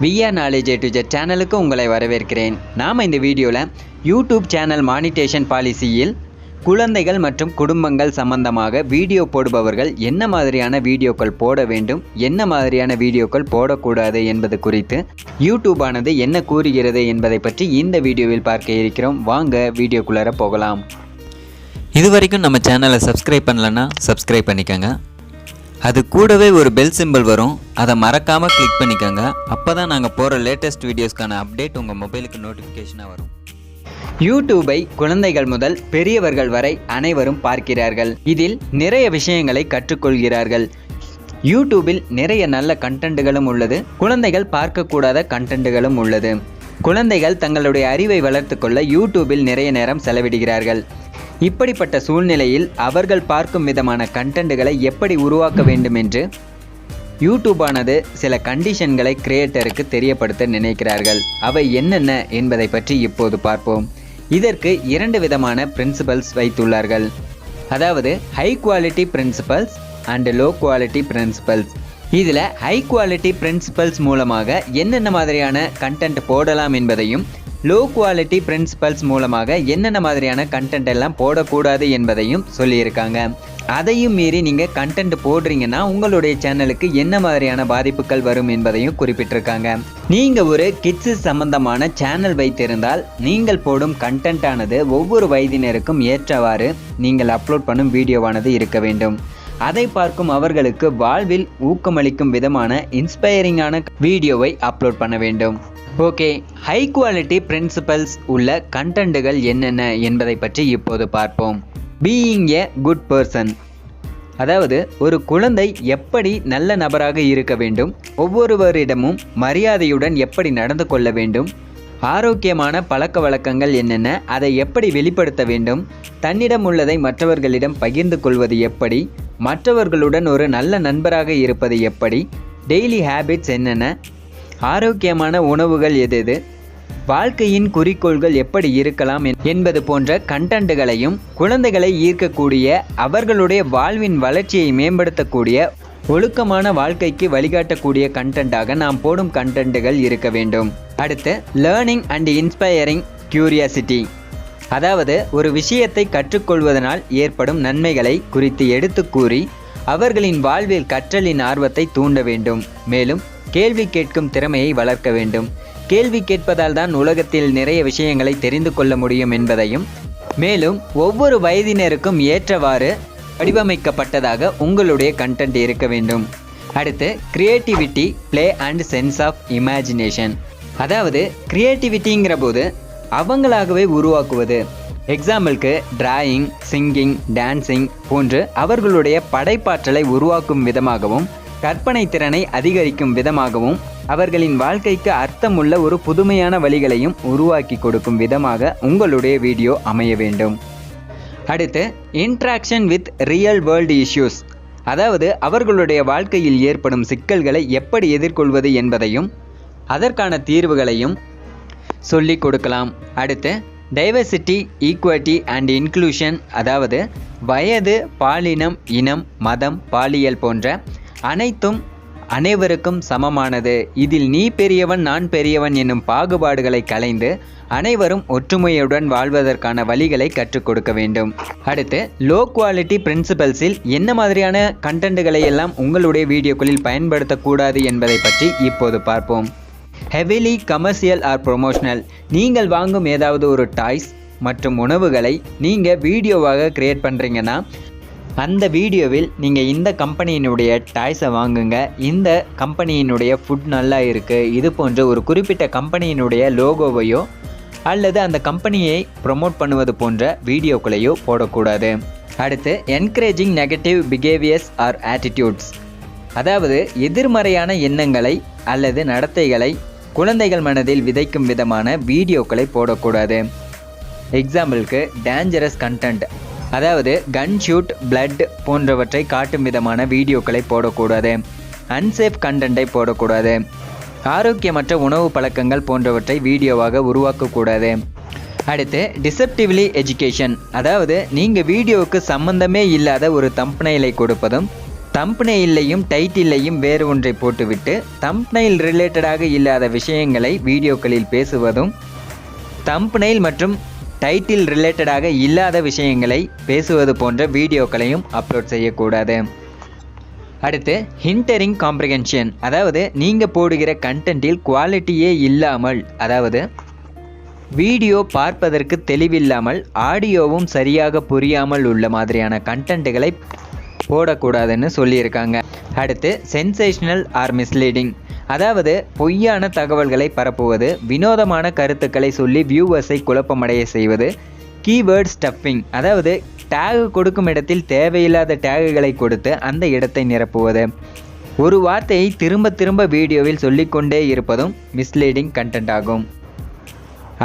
VR knowledge AtoZ சேனலுக்கு உங்களை வரவேற்கிறேன். நாம் இந்த வீடியோவில் யூடியூப் சேனல் மானிட்டேஷன் பாலிசியில் குழந்தைகள் மற்றும் குடும்பங்கள் சம்பந்தமாக வீடியோ போடுபவர்கள் என்ன மாதிரியான வீடியோக்கள் போட வேண்டும், என்ன மாதிரியான வீடியோக்கள் போடக்கூடாது என்பது குறித்து யூடியூப் ஆனது என்ன கூறுகிறது என்பதை பற்றி இந்த வீடியோவில் பார்க்க இருக்கிறோம். வாங்க வீடியோக்குள்ளார போகலாம். இதுவரைக்கும் நம்ம சேனலை சப்ஸ்கிரைப் பண்ணலன்னா சப்ஸ்கிரைப் பண்ணிக்கோங்க. அது கூடவே ஒரு பெல் சிம்பிள் வரும், அதை மறக்காமல் கிளிக் பண்ணிக்கோங்க. அப்போ தான் நாங்கள் போகிற லேட்டஸ்ட் வீடியோஸ்க்கான அப்டேட் உங்கள் மொபைலுக்கு நோட்டிஃபிகேஷனாக வரும். யூடியூபை குழந்தைகள் முதல் பெரியவர்கள் வரை அனைவரும் பார்க்கிறார்கள். இதில் நிறைய விஷயங்களை கற்றுக்கொள்கிறார்கள். யூடியூபில் நிறைய நல்ல கண்டென்ட்டுகளும் உள்ளது, குழந்தைகள் பார்க்கக்கூடாத கண்டென்ட்டுகளும் உள்ளது. குழந்தைகள் தங்களுடைய அறிவை வளர்த்து கொள்ள யூடியூபில் நிறைய நேரம் செலவிடுகிறார்கள். இப்படிப்பட்ட சூழ்நிலையில் அவர்கள் பார்க்கும் விதமான கண்டென்ட்டுகளை எப்படி உருவாக்க வேண்டும் என்று யூடியூபானது சில கண்டிஷன்களை கிரியேட்டருக்கு தெரியப்படுத்த நினைக்கிறார்கள். அவை என்னென்ன என்பதை பற்றி இப்போது பார்ப்போம். இதற்கு 2 விதமான பிரின்சிபல்ஸ் வைத்துள்ளார்கள். அதாவது high quality principles and low quality principles. இதில் ஹை குவாலிட்டி பிரின்சிபல்ஸ் மூலமாக என்னென்ன மாதிரியான கண்டென்ட் போடலாம் என்பதையும், லோ குவாலிட்டி பிரின்சிபல்ஸ் மூலமாக என்னென்ன மாதிரியான கண்டென்ட் எல்லாம் போடக்கூடாது என்பதையும் சொல்லியிருக்காங்க. அதையும் மீறி நீங்கள் கண்டென்ட் போடுறீங்கன்னா உங்களுடைய சேனலுக்கு என்ன மாதிரியான பாதிப்புகள் வரும் என்பதையும் குறிப்பிட்டிருக்காங்க. நீங்கள் ஒரு கிட்ஸ் சம்பந்தமான சேனல் வைத்திருந்தால் நீங்கள் போடும் கண்டென்ட் ஆனது ஒவ்வொரு வயதினருக்கும் ஏற்றவாறு நீங்கள் அப்லோட் பண்ணும் வீடியோவானது இருக்க வேண்டும். அதை பார்க்கும் அவர்களுக்கு வாழ்வில் ஊக்கமளிக்கும் விதமான இன்ஸ்பைரிங்கான வீடியோவை அப்லோட் பண்ண வேண்டும். ஓகே, ஹை குவாலிட்டி பிரின்சிபல்ஸ் உள்ள கண்டென்ட்டுகள் என்னென்ன என்பதை பற்றி இப்போது பார்ப்போம். பீயிங் எ குட் பர்சன், அதாவது ஒரு குழந்தை எப்படி நல்ல நபராக இருக்க வேண்டும், ஒவ்வொருவரிடமும் மரியாதையுடன் எப்படி நடந்து கொள்ள வேண்டும், ஆரோக்கியமான பழக்க வழக்கங்கள் என்னென்ன, அதை எப்படி வெளிப்படுத்த வேண்டும், தன்னிடம் உள்ளதை மற்றவர்களிடம் பகிர்ந்து கொள்வது எப்படி, மற்றவர்களுடன் ஒரு நல்ல நண்பராக இருப்பது எப்படி, டெய்லி ஹேபிட்ஸ் என்னென்ன, ஆரோக்கியமான உணவுகள் எது, வாழ்க்கையின் குறிக்கோள்கள் எப்படி இருக்கலாம் என்பது போன்ற கண்டென்ட்டுகளையும், குழந்தைகளை ஈர்க்கக்கூடிய, அவர்களுடைய வாழ்வின் வளர்ச்சியை மேம்படுத்தக்கூடிய, ஒழுக்கமான வாழ்க்கைக்கு வழிகாட்டக்கூடிய கண்டென்ட்டாக நாம் போடும் கண்டென்ட்டுகள் இருக்க வேண்டும். அடுத்து லேர்னிங் அண்ட் இன்ஸ்பைரிங் கியூரியாசிட்டி, அதாவது ஒரு விஷயத்தை கற்றுக்கொள்வதனால் ஏற்படும் நன்மைகளை குறித்து எடுத்து கூறி அவர்களின் வாழ்வில் கற்றலின் ஆர்வத்தை தூண்ட வேண்டும். மேலும் கேள்வி கேட்கும் திறமையை வளர்க்க வேண்டும். கேள்வி கேட்பதால் தான் உலகத்தில் நிறைய விஷயங்களை தெரிந்து கொள்ள முடியும் என்பதையும், மேலும் ஒவ்வொரு வயதினருக்கும் ஏற்றவாறு வடிவமைக்கப்பட்டதாக உங்களுடைய கண்டென்ட் இருக்க வேண்டும். அடுத்து creativity, play and sense of imagination, அதாவது கிரியேட்டிவிட்டிங்கிற போது அவங்களாகவே உருவாக்குவது. எக்ஸாம்பிளுக்கு டிராயிங், சிங்கிங், டான்சிங் போன்று அவர்களுடைய படைப்பாற்றலை உருவாக்கும் விதமாகவும், கற்பனை திறனை அதிகரிக்கும் விதமாகவும், அவர்களின் வாழ்க்கைக்கு அர்த்தமுள்ள ஒரு புதுமையான வழிகளையும் உருவாக்கி கொடுக்கும் விதமாக உங்களுடைய வீடியோ அமைய வேண்டும். அடுத்து interaction with real world issues, அதாவது அவர்களுடைய வாழ்க்கையில் ஏற்படும் சிக்கல்களை எப்படி எதிர்கொள்வது என்பதையும் அதற்கான தீர்வுகளையும் சொல்லிக் கொடுக்கலாம். அடுத்து டைவர்சிட்டி, ஈக்குவிட்டி அண்ட் இன்க்ளூஷன், அதாவது வயது, பாலினம், இனம், மதம், பாலியல் போன்ற அனைத்தும் அனைவருக்கும் சமமானது. இதில் நீ பெரியவன் நான் பெரியவன் என்னும் பாகுபாடுகளை களைந்து அனைவரும் ஒற்றுமையுடன் வாழ்வதற்கான வழிகளை கற்றுக் கொடுக்க வேண்டும். அடுத்து லோ குவாலிட்டி பிரின்சிபல்ஸில் என்ன மாதிரியான கண்டென்ட்டுகளை எல்லாம் உங்களுடைய வீடியோக்களில் பயன்படுத்தக்கூடாது என்பதை பற்றி இப்போது பார்ப்போம். ஹெவிலி கமர்ஷியல் ஆர் ப்ரொமோஷனல், நீங்கள் வாங்கும் ஏதாவது ஒரு டாய்ஸ் மற்றும் உணவுகளை நீங்கள் வீடியோவாக கிரியேட் பண்ணுறீங்கன்னா அந்த வீடியோவில் நீங்கள் இந்த கம்பெனியினுடைய டாய்ஸை வாங்குங்க, இந்த கம்பெனியினுடைய ஃபுட் நல்லா இருக்குது, இது போன்ற ஒரு குறிப்பிட்ட கம்பெனியினுடைய லோகோவையோ அல்லது அந்த கம்பெனியை ப்ரொமோட் பண்ணுவது போன்ற வீடியோக்களையோ போடக்கூடாது. அடுத்து encouraging negative behaviours or attitudes, அதாவது எதிர்மறையான எண்ணங்களை அல்லது நடத்தைகளை குழந்தைகள் மனதில் விதைக்கும் விதமான வீடியோக்களை போடக்கூடாது. எக்ஸாம்பிளுக்கு டேஞ்சரஸ் கண்டென்ட், அதாவது கன் ஷூட், பிளட் போன்றவற்றை காட்டும் விதமான வீடியோக்களை போடக்கூடாது. அன்சேஃப் கண்டென்ட்டை போடக்கூடாது. ஆரோக்கியமற்ற உணவு பழக்கங்கள் போன்றவற்றை வீடியோவாக உருவாக்கக்கூடாது. அடுத்து டிசெப்டிவ்லி எஜுகேஷன், அதாவது நீங்கள் வீடியோவுக்கு சம்பந்தமே இல்லாத ஒரு தம்ப்நெயிலை கொடுப்பதும் தம்ப்நெயிலையும் டைட்டிலையும் வேறு ஒன்றை போட்டுவிட்டு தம்ப்நெயில் ரிலேட்டடாக இல்லாத விஷயங்களை வீடியோக்களில் பேசுவதும் தம்ப்நெயில் மற்றும் டைட்டில் ரிலேட்டடாக இல்லாத விஷயங்களை பேசுவது போன்ற வீடியோக்களையும் அப்லோட் செய்யக்கூடாது. அடுத்து ஹிண்டரிங் காம்ப்ரிஹென்ஷன், அதாவது நீங்கள் போடுகிற கண்டென்ட்டில் குவாலிட்டியே இல்லாமல், அதாவது வீடியோ பார்ப்பதற்கு தெளிவில்லாமல் ஆடியோவும் சரியாக புரியாமல் உள்ள மாதிரியான கண்டென்ட்டுகளை போடக்கூடாதுன்னு சொல்லியிருக்காங்க. அடுத்து சென்சேஷனல் ஆர் மிஸ்லீடிங், அதாவது பொய்யான தகவல்களை பரப்புவது, வினோதமான கருத்துக்களை சொல்லி வியூவர்ஸை குழப்பமடைய செய்வது, கீவேர்ட் ஸ்டஃபிங், அதாவது டேக் கொடுக்கும் இடத்தில் தேவையில்லாத டேகுகளை கொடுத்து அந்த இடத்தை நிரப்புவது, ஒரு வார்த்தையை திரும்ப திரும்ப வீடியோவில் சொல்லிக்கொண்டே இருப்பதும் மிஸ்லீடிங் கண்டென்ட் ஆகும்.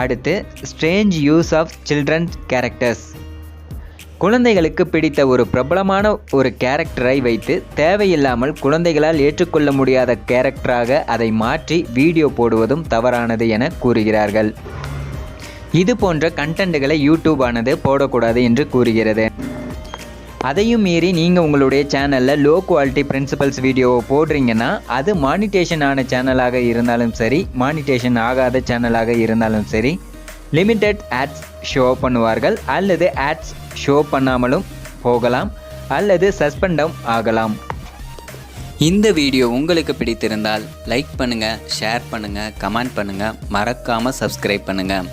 அடுத்து strange use of children's characters, குழந்தைகளுக்கு பிடித்த ஒரு பிரபலமான ஒரு கேரக்டரை வைத்து தேவையில்லாமல் குழந்தைகளால் ஏற்றுக்கொள்ள முடியாத கேரக்டராக அதை மாற்றி வீடியோ போடுவதும் தவறானது என கூறுகிறார்கள். இது போன்ற கண்டென்ட்டுகளை யூடியூப் ஆனது போடக்கூடாது என்று கூறுகிறது. அதையும் மீறி நீங்கள் உங்களுடைய சேனலில் லோ குவாலிட்டி பிரின்சிபல்ஸ் வீடியோவை போடுறீங்கன்னா அது மானிட்டேஷன் ஆன சேனலாக இருந்தாலும் சரி, மானிட்டேஷன் ஆகாத சேனலாக இருந்தாலும் சரி, லிமிட்டெட் ஆட்ஸ் ஷோ பண்ணுவார்கள், அல்லது ஆட்ஸ் ஷோ பண்ணாமலும் போகலாம், அல்லது சஸ்பெண்டும் ஆகலாம். இந்த வீடியோ உங்களுக்கு பிடித்திருந்தால் லைக் பண்ணுங்கள், ஷேர் பண்ணுங்கள், கமெண்ட் பண்ணுங்கள், மறக்காமல் சப்ஸ்கிரைப் பண்ணுங்கள்.